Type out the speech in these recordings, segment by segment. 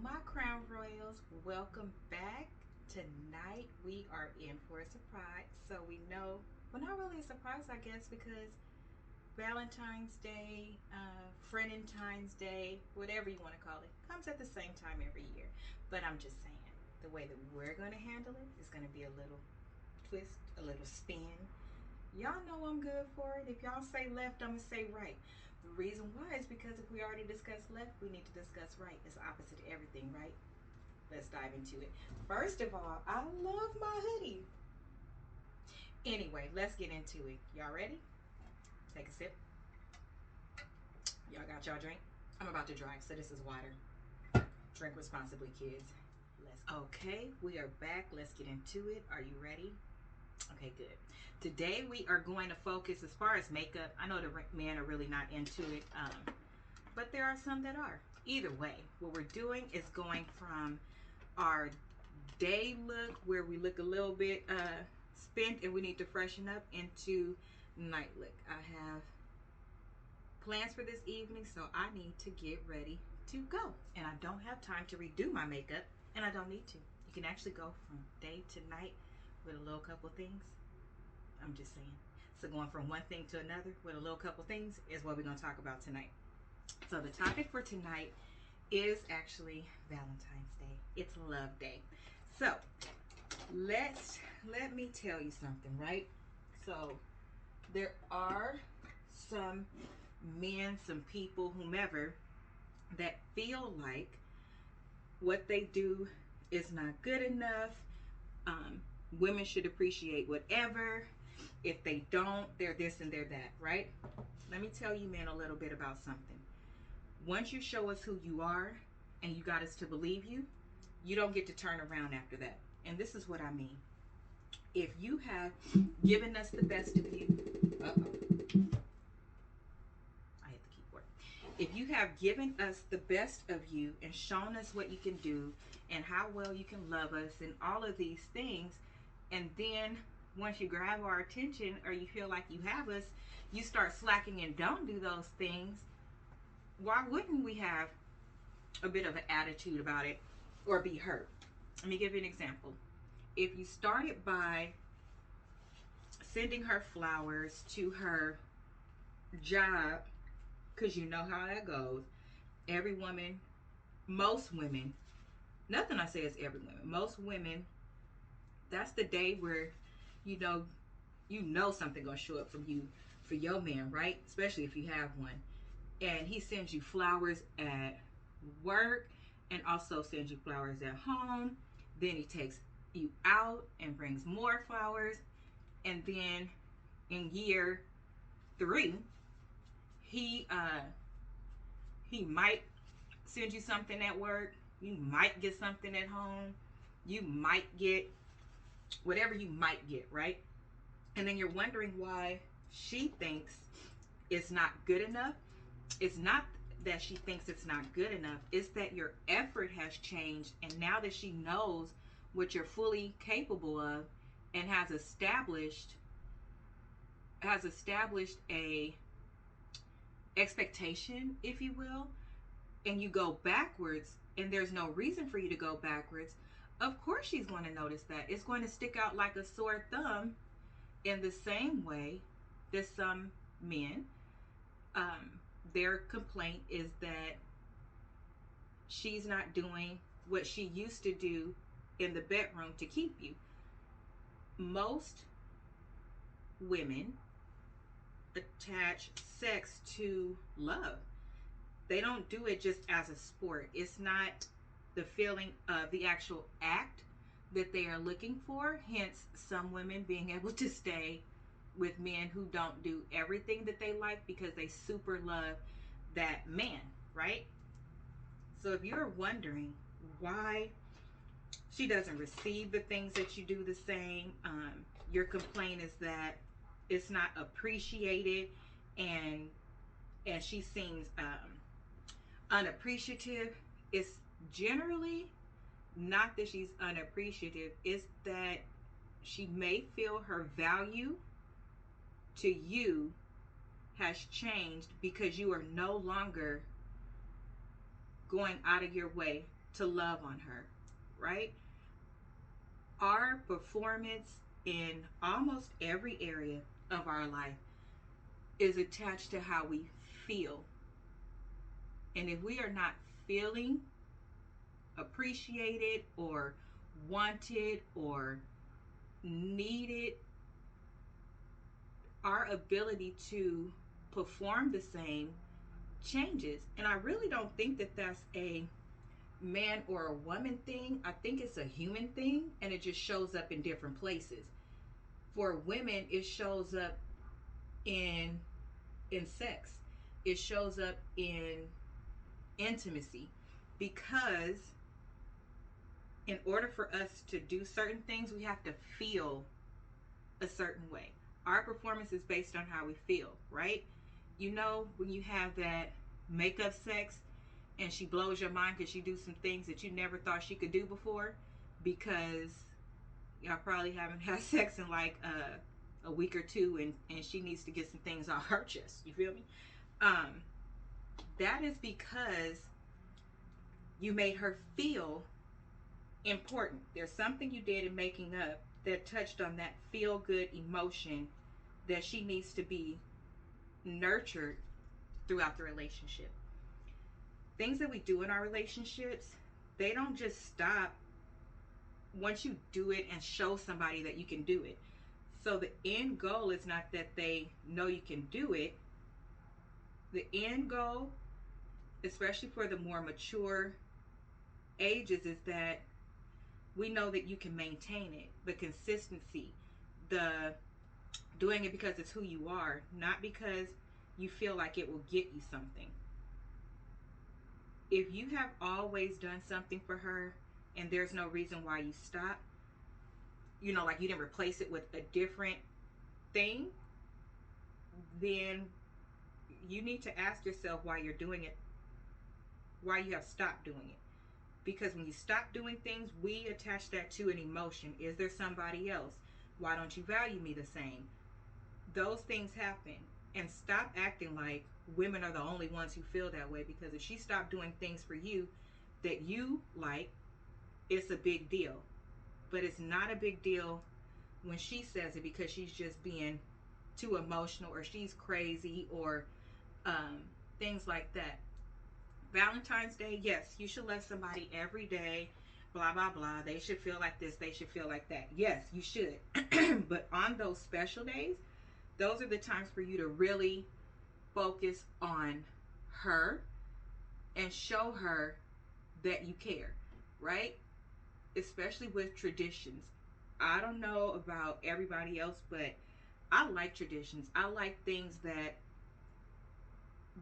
my Crown Royals. Welcome back. Tonight we are in for a surprise. So we know, well, not really a surprise, I guess, because Valentine's Day, Friendentine's Day, whatever you want to call it, comes at the same time every year. But I'm just saying, the way that we're going to handle it is going to be a little twist, a little spin. Y'all know I'm good for it. If y'all say left, I'm going to say right. The reason why is because if we already discussed left, we need to discuss right. It's opposite to everything, right? Let's dive into it. First of all, I love my hoodie. Anyway, let's get into it. Y'all ready? Take a sip. Y'all got y'all drink? I'm about to drive, so this is water. Drink responsibly, kids. Okay, we are back. Let's get into it. Are you ready? Okay, good. Today we are going to focus as far as makeup. I know the men are really not into it, but there are some that are. Either way, what we're doing is going from our day look, where we look a little bit spent and we need to freshen up, into night look. I have plans for this evening, so I need to get ready to go. And I don't have time to redo my makeup, and I don't need to. You can actually go from day to night with a little couple things. I'm just saying. So going from one thing to another with a little couple things is what we're going to talk about tonight. So the topic for tonight is actually Valentine's Day. It's Love Day. So let me tell you something, right? So there are some men, some people, whomever, that feel like what they do is not good enough. Women should appreciate whatever. If they don't, they're this and they're that, right? Let me tell you, men, a little bit about something. Once you show us who you are and you got us to believe you, you don't get to turn around after that. And this is what I mean. If you have given us the best of you, I hit the keyboard. If you have given us the best of you and shown us what you can do and how well you can love us and all of these things, and then once you grab our attention or you feel like you have us, you start slacking and don't do those things, why wouldn't we have a bit of an attitude about it or be hurt? Let me give you an example. If you started by sending her flowers to her job, because you know how that goes, every woman, most women, nothing I say is every woman, most women, that's the day where you know something gonna show up from you for your man, right? Especially if you have one. And he sends you flowers at work and also sends you flowers at home. Then he takes you out and brings more flowers. And then in year 3, he might send you something at work. You might get something at home. You might get whatever you might get, right? And then you're wondering why she thinks it's not good enough. It's not that she thinks it's not good enough. It's that your effort has changed, and now that she knows what you're fully capable of and has established a expectation, if you will, and you go backwards and there's no reason for you to go backwards, of course she's going to notice that. It's going to stick out like a sore thumb, in the same way that some men, their complaint is that she's not doing what she used to do in the bedroom to keep you. Most women attach sex to love. They don't do it just as a sport. It's not the feeling of the actual act that they are looking for. Hence, some women being able to stay with men who don't do everything that they like because they super love that man, right? So if you're wondering why she doesn't receive the things that you do the same, your complaint is that it's not appreciated, and she seems unappreciative. It's generally not that she's unappreciative, it's that she may feel her value to you has changed because you are no longer going out of your way to love on her, right? Our performance in almost every area of our life is attached to how we feel. And if we are not feeling appreciated or wanted or needed, our ability to perform the same changes. And I really don't think that that's a man or a woman thing. I think it's a human thing, and it just shows up in different places. For women, it shows up in sex. It shows up in intimacy, because in order for us to do certain things, we have to feel a certain way. Our performance is based on how we feel, right? You know, when you have that makeup sex and she blows your mind because she do some things that you never thought she could do before, because y'all probably haven't had sex in like a week or two, and she needs to get some things off her chest. You feel me? That is because you made her feel important. There's something you did in making up that touched on that feel good emotion that she needs to be nurtured throughout the relationship. Things that we do in our relationships, they don't just stop once you do it and show somebody that you can do it. So the end goal is not that they know you can do it. The end goal, especially for the more mature ages, is that we know that you can maintain it. The consistency, the doing it because it's who you are, not because you feel like it will get you something. If you have always done something for her and there's no reason why you stop, you know, like you didn't replace it with a different thing, then you need to ask yourself why you're doing it, why you have stopped doing it. Because when you stop doing things, we attach that to an emotion. Is there somebody else? Why don't you value me the same? Those things happen. And stop acting like women are the only ones who feel that way, because if she stopped doing things for you that you like, it's a big deal. But it's not a big deal when she says it because she's just being too emotional, or she's crazy, or things like that. Valentine's Day, yes, you should love somebody every day, blah, blah, blah. They should feel like this, they should feel like that. Yes, you should. But on those special days, those are the times for you to really focus on her and show her that you care, right? Especially with traditions. I don't know about everybody else, but I like traditions. I like things that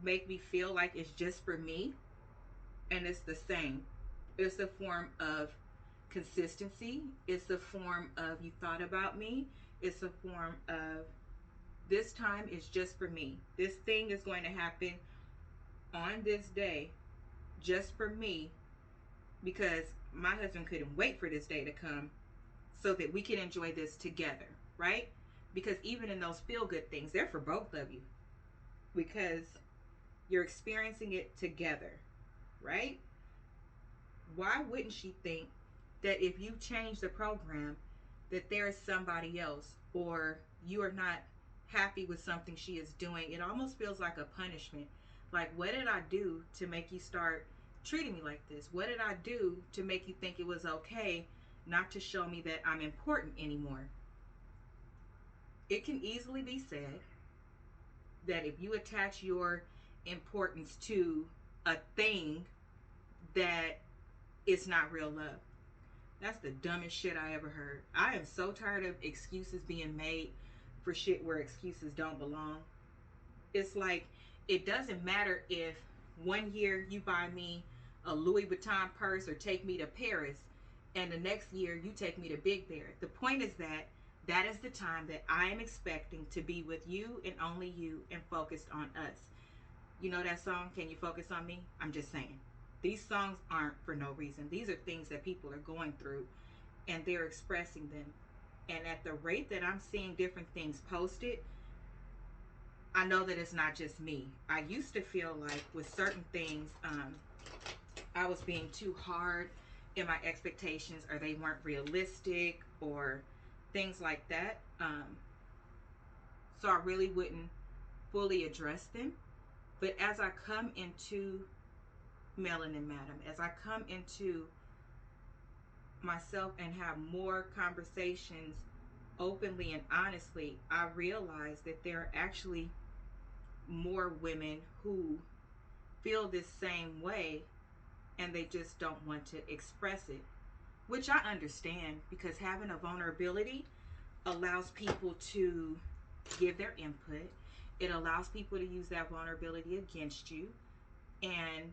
make me feel like it's just for me, and it's the same. It's a form of consistency. It's a form of you thought about me. It's a form of this time is just for me. This thing is going to happen on this day just for me, because my husband couldn't wait for this day to come so that we can enjoy this together, right? Because even in those feel good things, they're for both of you, because you're experiencing it together, right? Why wouldn't she think that if you change the program that there is somebody else, or you are not happy with something she is doing? It almost feels like a punishment. Like, what did I do to make you start treating me like this? What did I do to make you think it was okay not to show me that I'm important anymore? It can easily be said that if you attach your importance to a thing, that it's not real love. That's the dumbest shit I ever heard. I am so tired of excuses being made for shit where excuses don't belong. It's like, it doesn't matter if one year you buy me a Louis Vuitton purse or take me to Paris, and the next year you take me to Big Bear. The point is that that is the time that I am expecting to be with you and only you, and focused on us. You know that song, Can You Focus on Me? I'm just saying. These songs aren't for no reason. These are things that people are going through, and they're expressing them. And at the rate that I'm seeing different things posted, I know that it's not just me. I used to feel like with certain things, I was being too hard in my expectations, or they weren't realistic, or things like that. So I really wouldn't fully address them. But as I come into Melanin Madam, as I come into myself and have more conversations openly and honestly, I realize that there are actually more women who feel this same way, and they just don't want to express it, which I understand, because having a vulnerability allows people to give their input. It allows people to use that vulnerability against you. And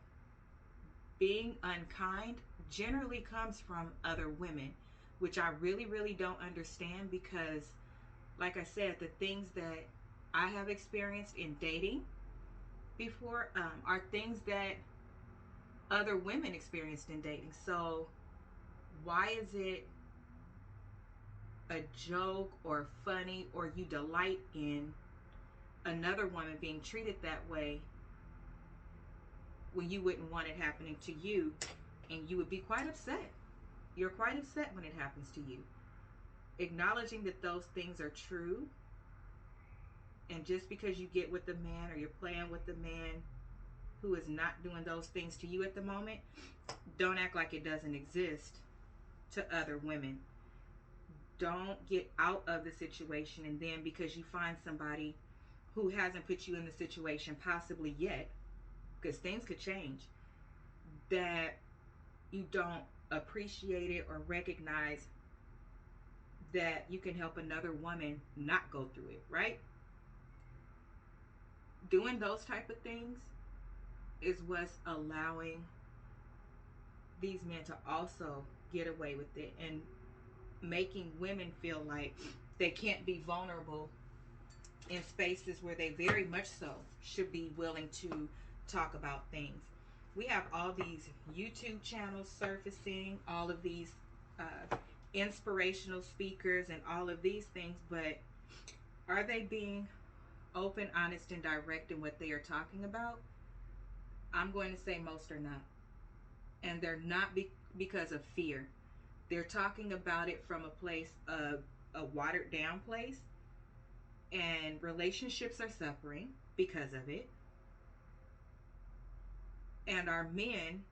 being unkind generally comes from other women, which I really, really don't understand, because, like I said, the things that I have experienced in dating before are things that other women experienced in dating. So, why is it a joke or funny, or you delight in another woman being treated that way when you wouldn't want it happening to you, and you would be quite upset? You're quite upset when it happens to you. Acknowledging that those things are true, and just because you get with the man, or you're playing with the man who is not doing those things to you at the moment, don't act like it doesn't exist to other women. Don't get out of the situation, and then because you find somebody who hasn't put you in the situation possibly yet, because things could change, that you don't appreciate it or recognize that you can help another woman not go through it, right? Doing those type of things is what's allowing these men to also get away with it, and making women feel like they can't be vulnerable in spaces where they very much so should be willing to talk about things. We have all these YouTube channels surfacing, all of these inspirational speakers, and all of these things, but are they being open, honest, and direct in what they are talking about? I'm going to say most are not. And they're not because of fear. They're talking about it from a place of a watered down place, and relationships are suffering because of it. And our men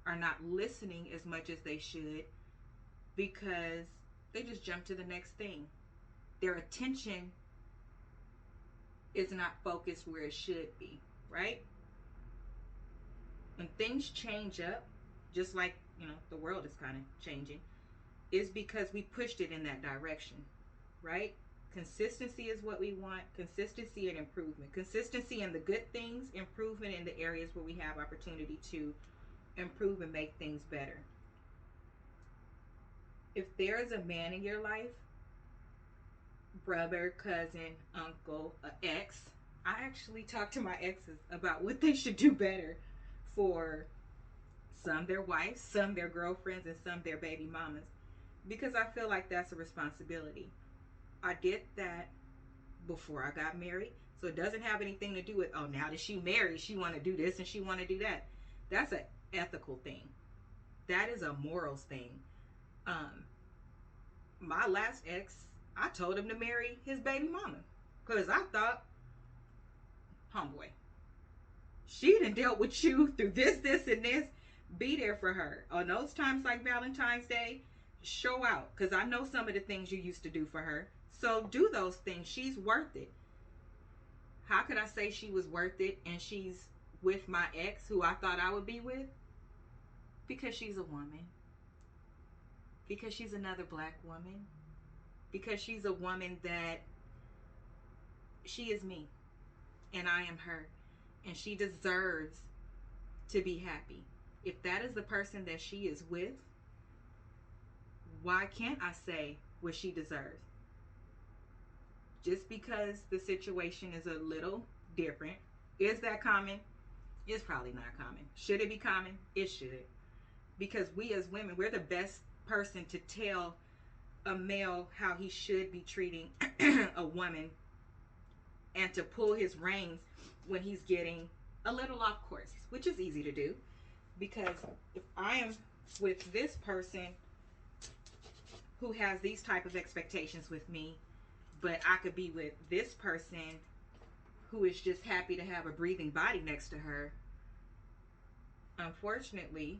are not listening as much as they should, because they just jump to the next thing. Their attention is not focused where it should be, right? When things change up, just like, the world is kind of changing, is because we pushed it in that direction, right? Consistency is what we want. Consistency and improvement. Consistency in the good things, improvement in the areas where we have opportunity to improve and make things better. If there is a man in your life, brother, cousin, uncle, ex, I actually talk to my exes about what they should do better for some their wives, some their girlfriends, and some their baby mamas, because I feel like that's a responsibility. I did that before I got married, so it doesn't have anything to do with, oh, now that she married, she want to do this and she want to do that. That's an ethical thing. That is a morals thing. My last ex, I told him to marry his baby mama, because I thought, homeboy, she done dealt with you through this, and this. Be there for her on those times like Valentine's Day. Show out, because I know some of the things you used to do for her. So do those things. She's worth it. How could I say she was worth it and she's with my ex who I thought I would be with? Because she's a woman. Because she's another black woman. Because she's a woman that, she is me and I am her, and she deserves to be happy. If that is the person that she is with, why can't I say what she deserves? Just because the situation is a little different. Is that common? It's probably not common. Should it be common? It should. Because we as women, we're the best person to tell a male how he should be treating a woman, and to pull his reins when he's getting a little off course, which is easy to do. Because if I am with this person who has these type of expectations with me, but I could be with this person who is just happy to have a breathing body next to her, unfortunately,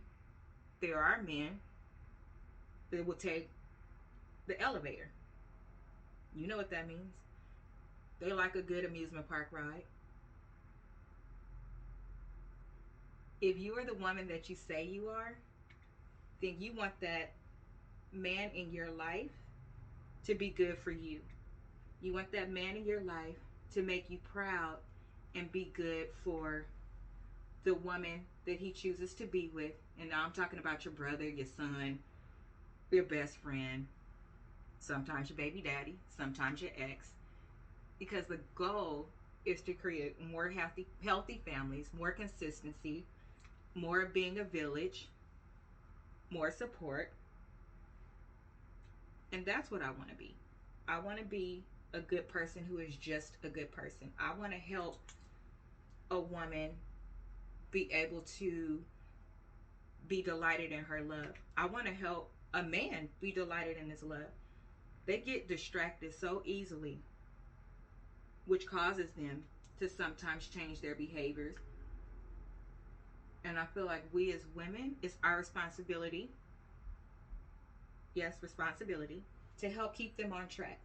there are men that will take the elevator. You know what that means. They like a good amusement park ride. If you are the woman that you say you are, then you want that man in your life to be good for you. You want that man in your life to make you proud and be good for the woman that he chooses to be with. And now I'm talking about your brother, your son, your best friend, sometimes your baby daddy, sometimes your ex. Because the goal is to create more healthy families, more consistency, more being a village, more support. And that's what I want to be. I want to be a good person who is just a good person. I want to help a woman be able to be delighted in her love. I want to help a man be delighted in his love. They get distracted so easily, which causes them to sometimes change their behaviors. And I feel like we as women, it's our responsibility, yes, responsibility, to help keep them on track.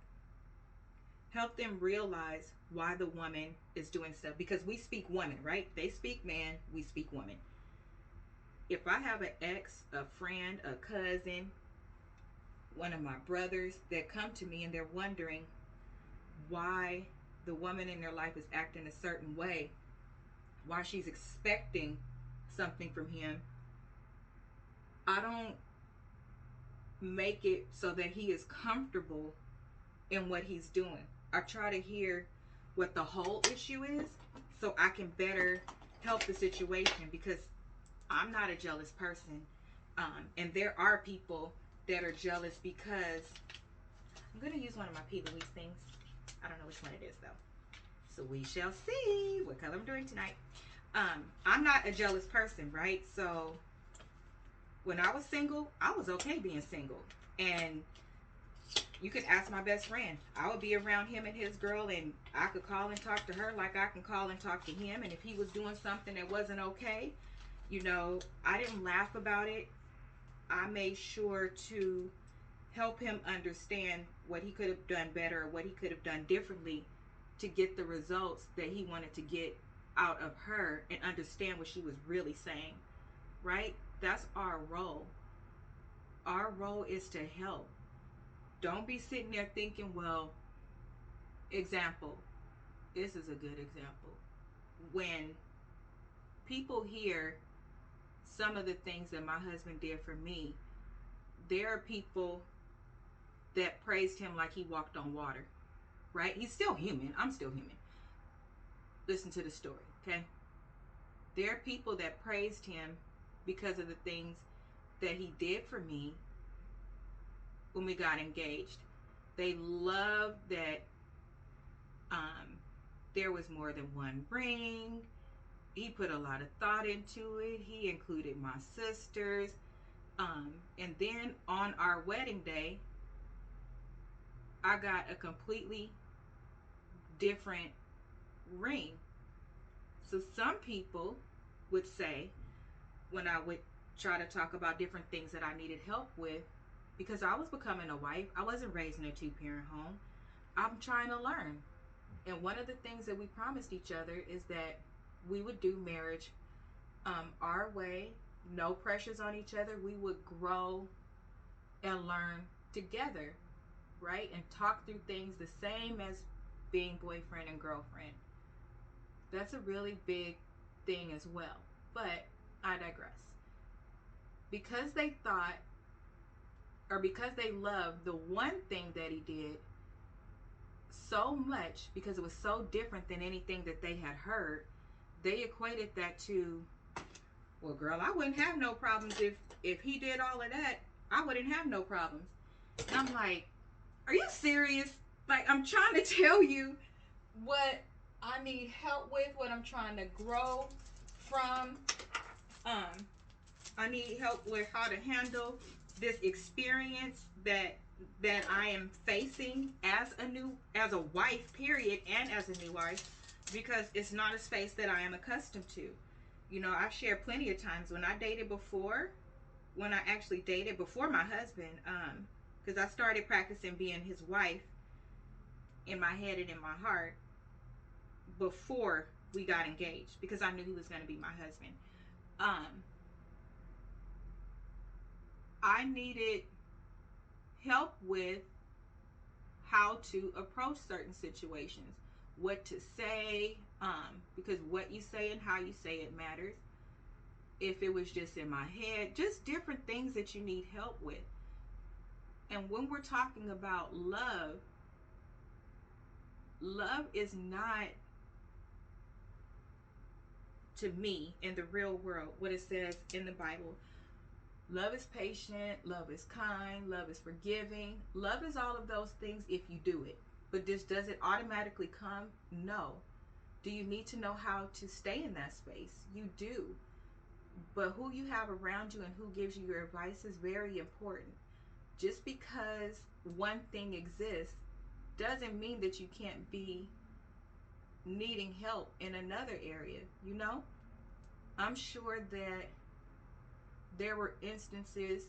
Help them realize why the woman is doing stuff. Because we speak woman, right? They speak man, we speak woman. If I have an ex, a friend, a cousin, one of my brothers that come to me and they're wondering why the woman in their life is acting a certain way, why she's expecting something from him, I don't make it so that he is comfortable in what he's doing. I try to hear what the whole issue is so I can better help the situation, because I'm not a jealous person. And there are people that are jealous because I'm going to use one of my P. Louise things. I don't know which one it is though. So we shall see what color I'm doing tonight. I'm not a jealous person, right? So when I was single, I was okay being single. And you could ask my best friend. I would be around him and his girl, and I could call and talk to her like I can call and talk to him. And if he was doing something that wasn't okay, you know, I didn't laugh about it. I made sure to help him understand what he could have done better or what he could have done differently to get the results that he wanted to get out of her and understand what she was really saying, right? That's our role. Our role is to help. Don't be sitting there thinking, well, example, this is a good example. When people hear some of the things that my husband did for me, there are people that praised him like he walked on water, right? He's still human. I'm still human. Listen to the story, okay? There are people that praised him because of the things that he did for me when we got engaged. They loved that there was more than one ring. He put a lot of thought into it. He included my sisters. And then on our wedding day, I got a completely different ring. So some people would say, when I would try to talk about different things that I needed help with, because I was becoming a wife, I wasn't raised in a two-parent home. I'm trying to learn. And one of the things that we promised each other is that we would do marriage our way, no pressures on each other. We would grow and learn together, right? And talk through things the same as being boyfriend and girlfriend. That's a really big thing as well. But I digress. Because they thought, or because they loved the one thing that he did so much, because it was so different than anything that they had heard, they equated that to, well, girl, I wouldn't have no problems if he did all of that. I wouldn't have no problems. And I'm like, are you serious? Like, I'm trying to tell you what I need help with, what I'm trying to grow from. I need help with how to handle this experience that I am facing as a wife, period, and as a new wife, because it's not a space that I am accustomed to. You know, I've shared plenty of times when I dated before, when I actually dated before my husband, because I started practicing being his wife in my head and in my heart before we got engaged, because I knew he was going to be my husband. Um, I needed help with how to approach certain situations, what to say, because what you say and how you say it matters. If it was just in my head, just different things that you need help with. And when we're talking about love, love is not, to me, in the real world, what it says in the Bible. Love is patient, love is kind, love is forgiving. Love is all of those things if you do it. But does it automatically come? No. Do you need to know how to stay in that space? You do. But who you have around you and who gives you your advice is very important. Just because one thing exists doesn't mean that you can't be needing help in another area, you know? I'm sure that there were instances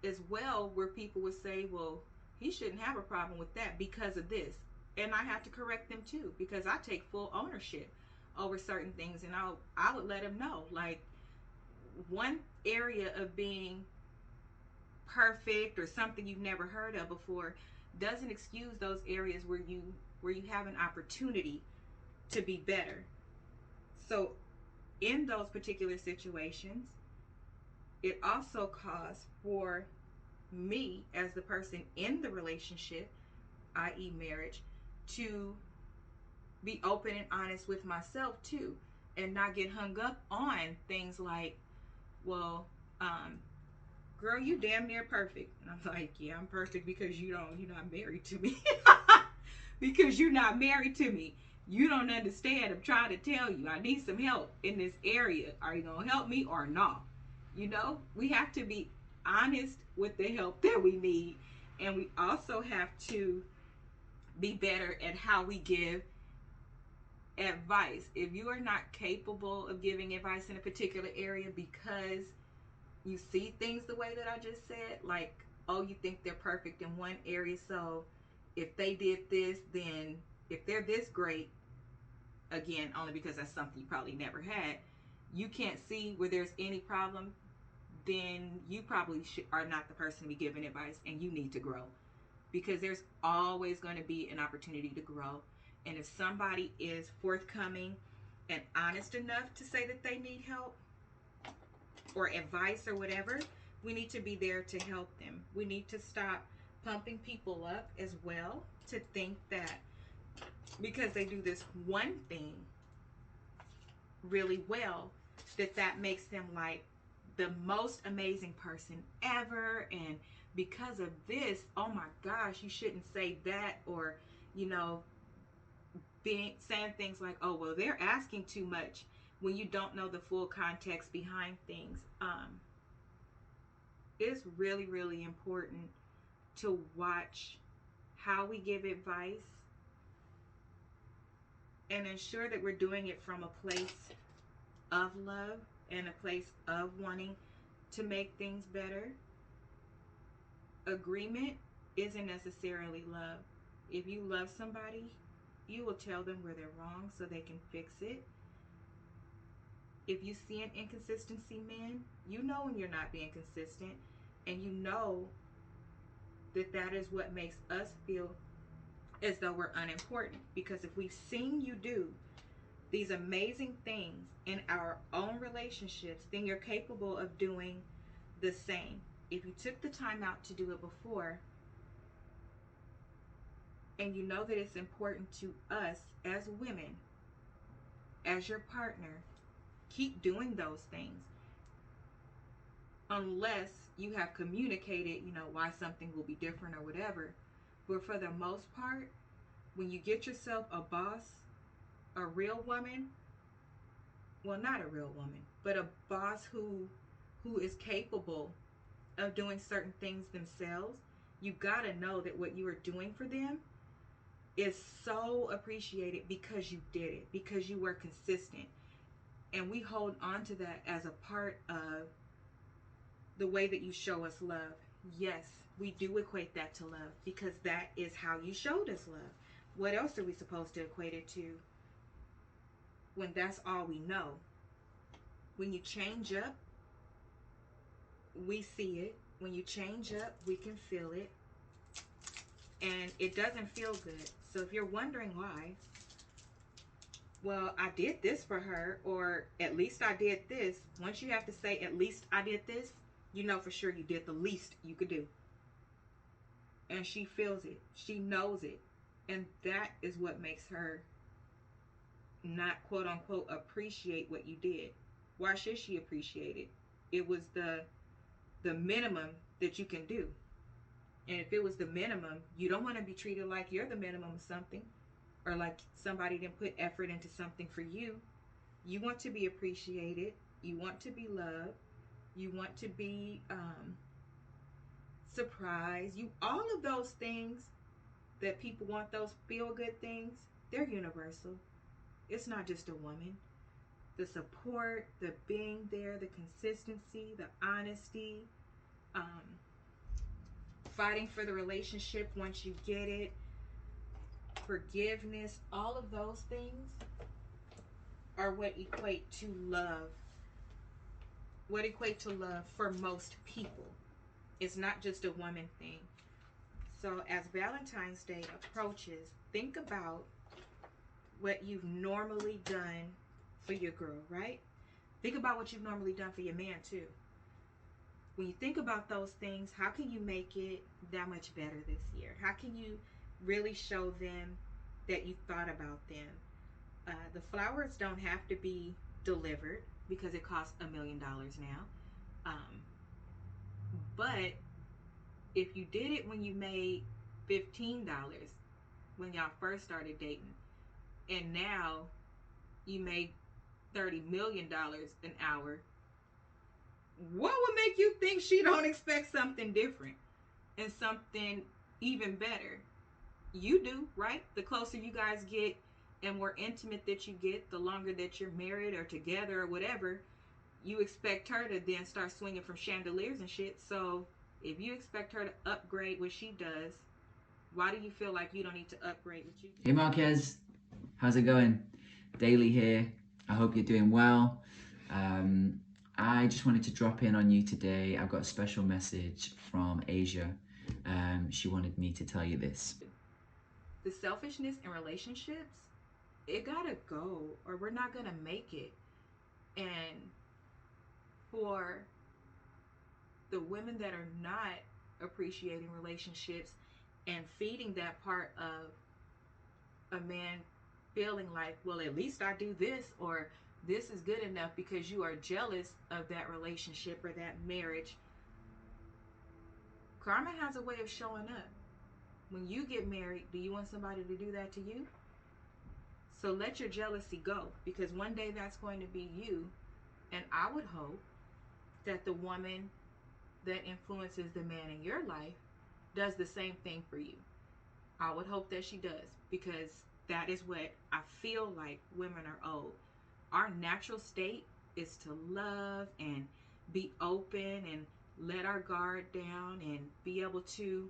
as well where people would say, well, he shouldn't have a problem with that because of this. And I have to correct them too, because I take full ownership over certain things, and I would let him know, like, one area of being perfect or something you've never heard of before doesn't excuse those areas where you have an opportunity to be better. So in those particular situations, it also calls for me as the person in the relationship, i.e. marriage, to be open and honest with myself too, and not get hung up on things like, well, girl, you damn near perfect. And I'm like, yeah, I'm perfect because you're not married to me. Because you're not married to me. You don't understand. I'm trying to tell you, I need some help in this area. Are you going to help me or not? You know, we have to be honest with the help that we need. And we also have to be better at how we give advice. If you are not capable of giving advice in a particular area because you see things the way that I just said, like, oh, you think they're perfect in one area, so if they did this, then if they're this great, again, only because that's something you probably never had, you can't see where there's any problem, then you probably are not the person to be giving advice, and you need to grow, because there's always going to be an opportunity to grow. And if somebody is forthcoming and honest enough to say that they need help or advice or whatever, we need to be there to help them. We need to stop pumping people up as well, to think that because they do this one thing really well, that makes them like the most amazing person ever, and because of this, oh my gosh, you shouldn't say that, or, you know, saying things like, oh, well, they're asking too much, when you don't know the full context behind things. It's really, really important to watch how we give advice and ensure that we're doing it from a place of love and a place of wanting to make things better. Agreement isn't necessarily love. If you love somebody, you will tell them where they're wrong so they can fix it. If you see an inconsistency, man, you know when you're not being consistent, and you know that is what makes us feel as though we're unimportant. Because if we've seen you do these amazing things in our own relationships, then you're capable of doing the same. If you took the time out to do it before, and you know that it's important to us as women, as your partner, keep doing those things. Unless you have communicated, you know, why something will be different or whatever. But for the most part, when you get yourself a boss, a real woman, well, not a real woman, but a boss who who is capable of doing certain things themselves, you gotta know that what you are doing for them is so appreciated because you did it, because you were consistent. And we hold on to that as a part of the way that you show us love. Yes, we do equate that to love because that is how you showed us love. What else are we supposed to equate it to when that's all we know? When you change up, we see it. When you change up, we can feel it. And it doesn't feel good. So if you're wondering why, well, I did this for her, or at least I did this. Once you have to say, at least I did this, you know for sure you did the least you could do. And she feels it. She knows it. And that is what makes her not, quote unquote, appreciate what you did. Why should she appreciate it? It was the minimum that you can do. And if it was the minimum, you don't want to be treated like you're the minimum of something, or like somebody didn't put effort into something for you. You want to be appreciated. You want to be loved. You want to be surprised. You, all of those things that people want, those feel good things, they're universal. It's not just a woman. The support, the being there, the consistency, the honesty, fighting for the relationship once you get it, forgiveness, all of those things are what equate to love. What equate to love for most people. It's not just a woman thing. So as Valentine's Day approaches, think about what you've normally done for your girl, right? Think about what you've normally done for your man too. When you think about those things, how can you make it that much better this year? How can you really show them that you thought about them? The flowers don't have to be delivered because it costs $1 million now. But if you did it when you made $15 when y'all first started dating, and now you make $30 million an hour, what would make you think she don't expect something different and something even better? You do, right? The closer you guys get and more intimate that you get, the longer that you're married or together or whatever, you expect her to then start swinging from chandeliers and shit. So if you expect her to upgrade what she does, why do you feel like you don't need to upgrade what you do? Hey Marquez, how's it going? Daley here. I hope you're doing well. I just wanted to drop in on you today. I've got a special message from Asia. She wanted me to tell you this. The selfishness in relationships, it gotta go, or we're not gonna make it. And for the women that are not appreciating relationships and feeding that part of a man feeling like, well, at least I do this, or this is good enough because you are jealous of that relationship or that marriage. Karma has a way of showing up. When you get married, do you want somebody to do that to you? So let your jealousy go, because one day that's going to be you. And I would hope that the woman that influences the man in your life does the same thing for you. I would hope that she does, because that is what I feel like women are owed. Our natural state is to love and be open and let our guard down and be able to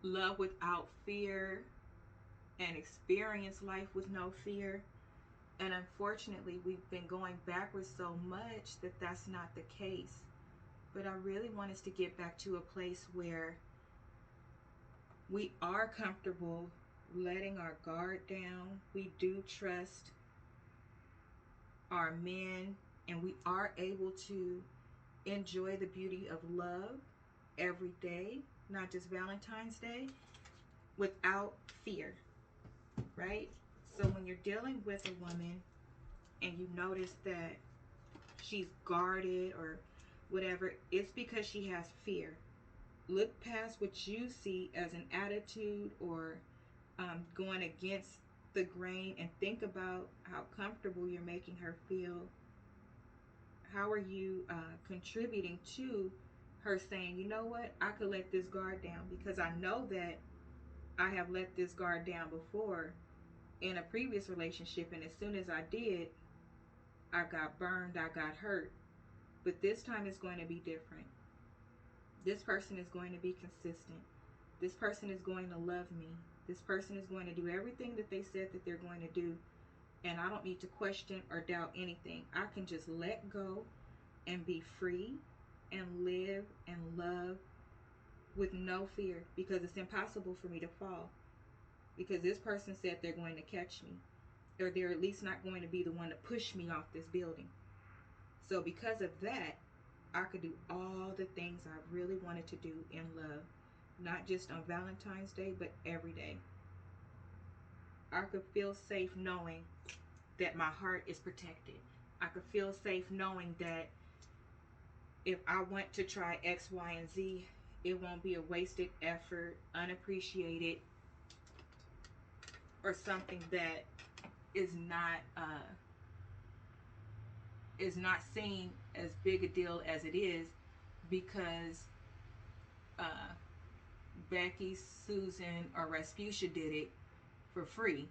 love without fear and experience life with no fear. And unfortunately, we've been going backwards so much that that's not the case. But I really want us to get back to a place where we are comfortable letting our guard down. We do trust our men, and we are able to enjoy the beauty of love every day, not just Valentine's Day, without fear, right? So when you're dealing with a woman and you notice that she's guarded or whatever, it's because she has fear. Look past what you see as an attitude or going against the grain, and think about how comfortable you're making her feel How are you contributing to her saying, you know what, I could let this guard down? Because I know that I have let this guard down before in a previous relationship, and as soon as I did, I got burned, I got hurt. But this time it's going to be different. This person is going to be consistent. This person is going to love me. This person is going to do everything that they said that they're going to do. And I don't need to question or doubt anything. I can just let go and be free and live and love with no fear, because it's impossible for me to fall. Because this person said they're going to catch me, or they're at least not going to be the one to push me off this building. So because of that, I could do all the things I really wanted to do in love, not just on Valentine's Day, but every day. I could feel safe knowing that my heart is protected. I could feel safe knowing that if I want to try X, Y, and Z, it won't be a wasted effort, unappreciated, or something that is not seen as big a deal as it is, because uh, Becky, Susan, or Rasputia did it for free.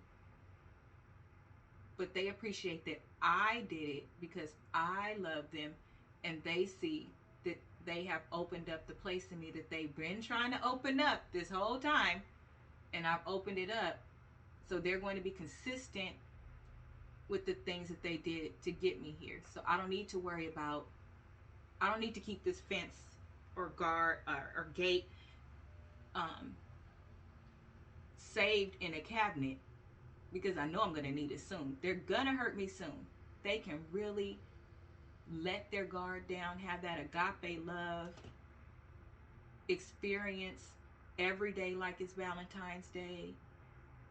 But they appreciate that I did it because I love them, and they see that they have opened up the place in me that they've been trying to open up this whole time, and I've opened it up. So they're going to be consistent with the things that they did to get me here. So I don't need to worry about, I don't need to keep this fence or guard or gate saved in a cabinet, because I know I'm going to need it soon. They're going to hurt me soon. They can really let their guard down, have that agape love, experience every day like it's Valentine's Day,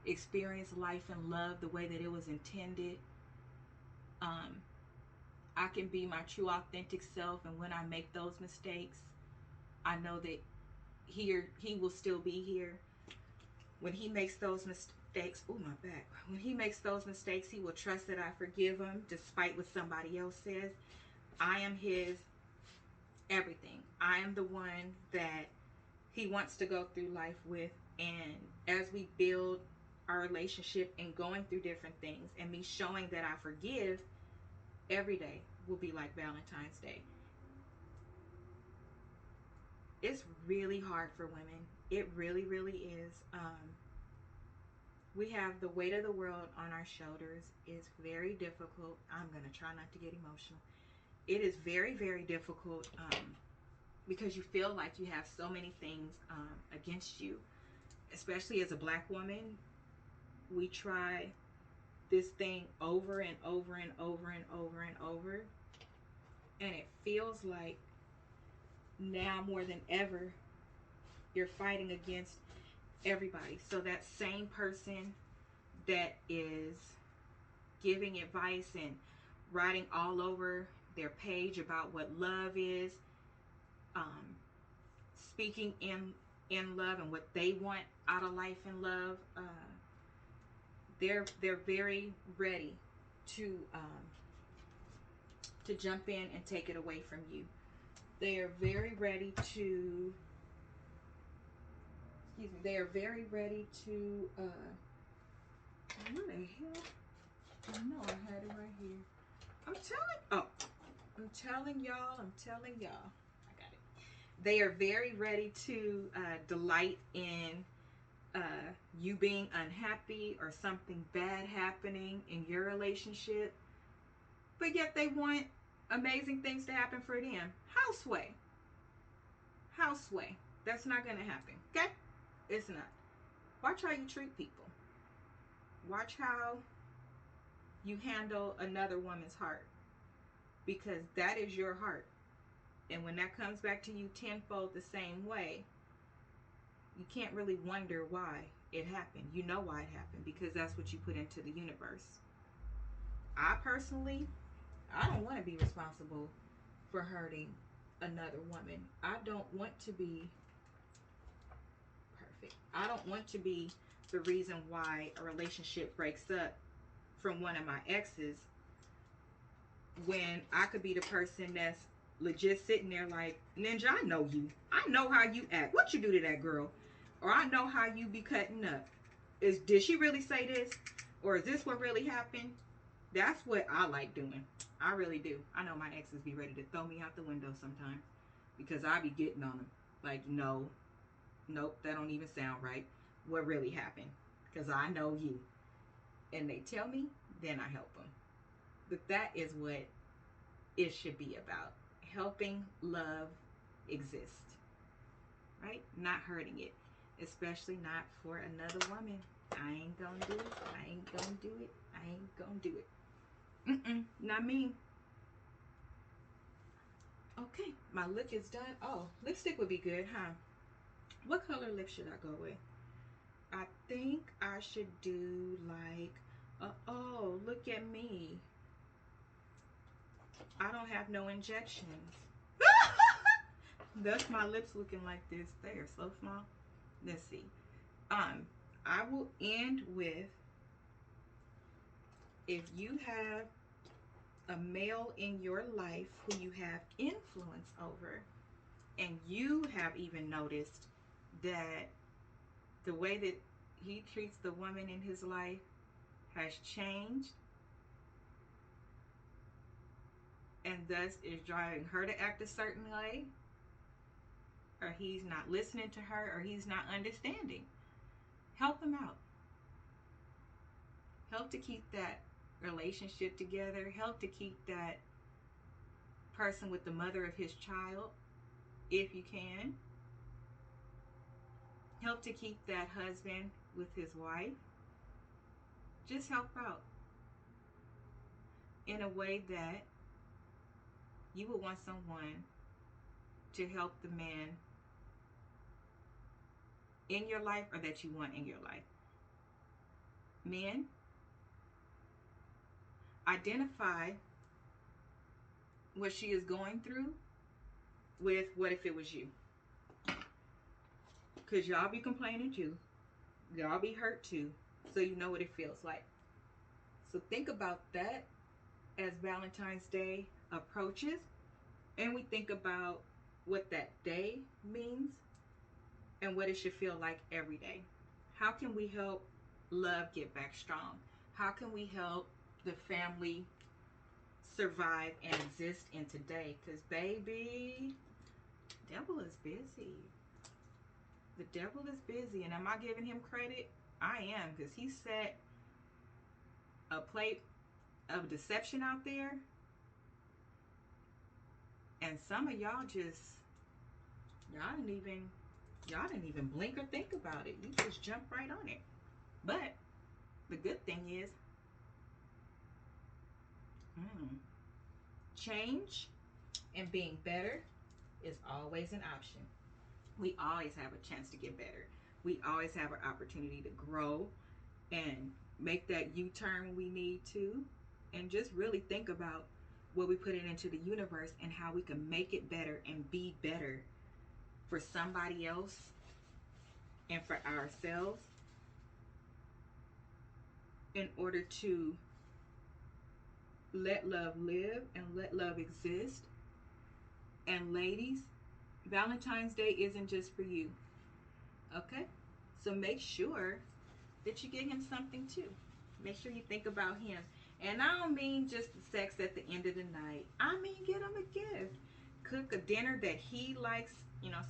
experience life and love the way that it was intended. I can be my true authentic self, and when I make those mistakes, I know that he will still be here. When he makes those mistakes, oh my back, when he makes those mistakes, he will trust that I forgive him despite what somebody else says. I am his everything. I am the one that he wants to go through life with. And as we build our relationship and going through different things, and me showing that I forgive, every day will be like Valentine's Day. It's really hard for women. It really, really is. We have the weight of the world on our shoulders. It's very difficult. I'm going to try not to get emotional. It is very, very difficult because you feel like you have so many things against you. Especially as a black woman, we try this thing over and over and over and over and over. And it feels like now more than ever, you're fighting against everybody. So that same person that is giving advice and writing all over their page about what love is, speaking in love and what they want out of life in love, they're very ready to jump in and take it away from you. They are very ready to, excuse me, they are very ready to, what the hell? I know I had it right here. I'm telling y'all, I got it. They are very ready to delight in you being unhappy or something bad happening in your relationship, but yet they want amazing things to happen for them. Houseway. That's not going to happen, okay? It's not. Watch how you treat people. Watch how you handle another woman's heart, because that is your heart. And when that comes back to you tenfold the same way, you can't really wonder why it happened. You know why it happened, because that's what you put into the universe. I personally, I don't want to be responsible for hurting another woman. I don't want to be perfect. I don't want to be the reason why a relationship breaks up from one of my exes when I could be the person that's legit sitting there like, Ninja, I know you. I know how you act. What you do to that girl? Or I know how you be cutting up. Did she really say this? Or is this what really happened? That's what I like doing. I really do. I know my exes be ready to throw me out the window sometimes because I be getting on them. Like, no, nope, that don't even sound right. What really happened? Because I know you. And they tell me, then I help them. But that is what it should be about. Helping love exist, right? Not hurting it, especially not for another woman. I ain't gonna do it. I ain't gonna do it. I ain't gonna do it. Not me. Okay, my lip is done. Oh, lipstick would be good, huh? What color lip should I go with? I think I should do like, oh, look at me. I don't have no injections. That's my lips looking like this. They are so small. Let's see. I will end with, if you have a male in your life who you have influence over, and you have even noticed that the way that he treats the woman in his life has changed, and thus is driving her to act a certain way, or he's not listening to her, or he's not understanding, help him out. Help to keep that relationship together. Help to keep that person with the mother of his child, if you can. Help to keep that husband with his wife. Just help out in a way that you would want someone to help the man in your life, or that you want in your life. Men, identify what she is going through with what if it was you. Because y'all be complaining too. Y'all be hurt too. So you know what it feels like. So think about that as Valentine's Day approaches. And we think about what that day means and what it should feel like every day. How can we help love get back strong? How can we help the family survive and exist in today? Because, baby, devil is busy. The devil is busy. And am I giving him credit? I am, because he set a plate of deception out there. And some of y'all just, y'all didn't even blink or think about it. You just jumped right on it. But the good thing is, change and being better is always an option. We always have a chance to get better. We always have an opportunity to grow and make that U-turn when we need to, and just really think about what we put it into the universe and how we can make it better and be better for somebody else and for ourselves, in order to let love live and let love exist. And ladies, Valentine's Day isn't just for you, okay? So make sure that you get him something too. Make sure you think about him. And I don't mean just the sex at the end of the night. I mean, get him a gift. Cook a dinner that he likes,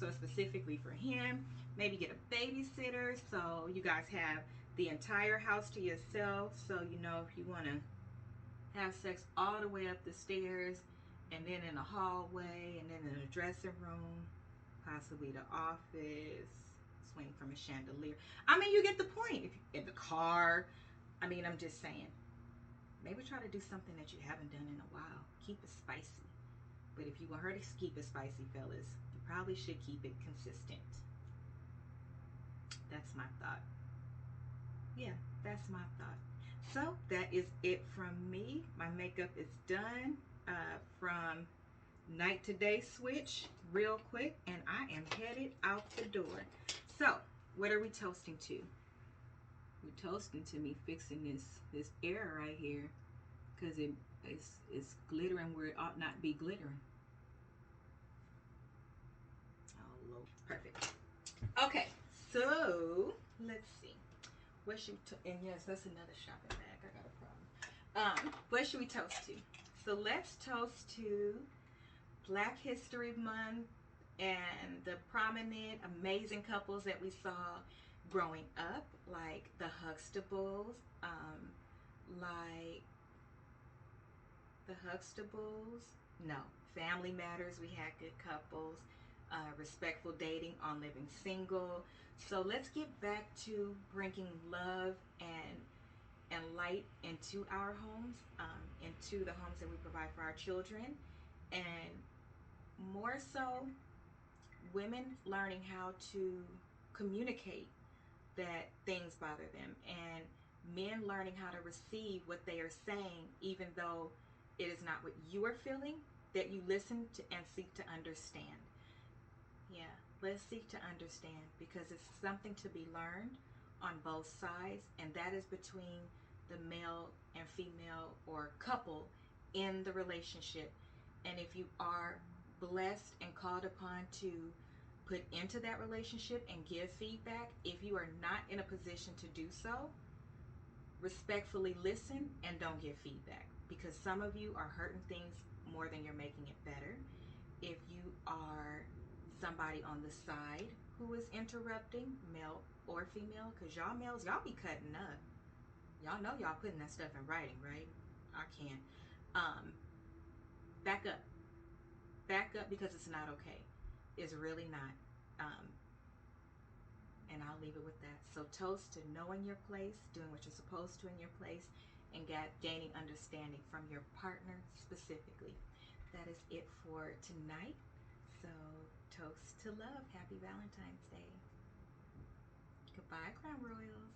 so specifically for him. Maybe get a babysitter so you guys have the entire house to yourself. So, if you want to have sex all the way up the stairs, and then in the hallway, and then in the dressing room, possibly the office, swing from a chandelier. I mean, you get the point. If you're in the car, I'm just saying, maybe try to do something that you haven't done in a while. Keep it spicy. But if you want her to keep it spicy, fellas, you probably should keep it consistent. That's my thought. Yeah, that's my thought. So that is it from me. My makeup is done from night to day switch real quick, and I am headed out the door. So what are we toasting to? We're toasting to me fixing this air right here, because it It's glittering where it ought not be glittering. Oh Lord. Perfect. Okay, so let's see. What should we and yes, that's another shopping bag. I got a problem. What should we toast to? So let's toast to Black History Month and the prominent, amazing couples that we saw growing up, like the Huxtables, like the Huxtables. No, Family Matters. We had good couples. Respectful Dating, On Living Single. So let's get back to bringing love and light into our homes, into the homes that we provide for our children, and more so, women learning how to communicate that things bother them, and men learning how to receive what they are saying, even though it is not what you are feeling, that you listen to and seek to understand. Yeah, let's seek to understand because it's something to be learned on both sides, and that is between the male and female or couple in the relationship. And if you are blessed and called upon to put into that relationship and give feedback, if you are not in a position to do so, respectfully listen and don't give feedback because some of you are hurting things more than you're making it better. If you are somebody on the side who is interrupting, male or female, because y'all males, y'all be cutting up. Y'all know y'all putting that stuff in writing, right? I can't. Um, back up. Back up because it's not okay. It's really not. And I'll leave it with that. So toast to knowing your place, doing what you're supposed to in your place, and gaining understanding from your partner specifically. That is it for tonight. So toast to love. Happy Valentine's Day. Goodbye, Crown Royals.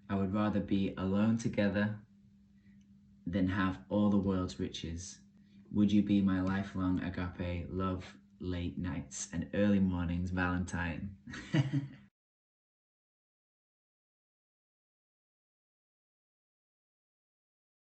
I would rather be alone together than have all the world's riches. Would you be my lifelong agape love, late nights and early mornings Valentine?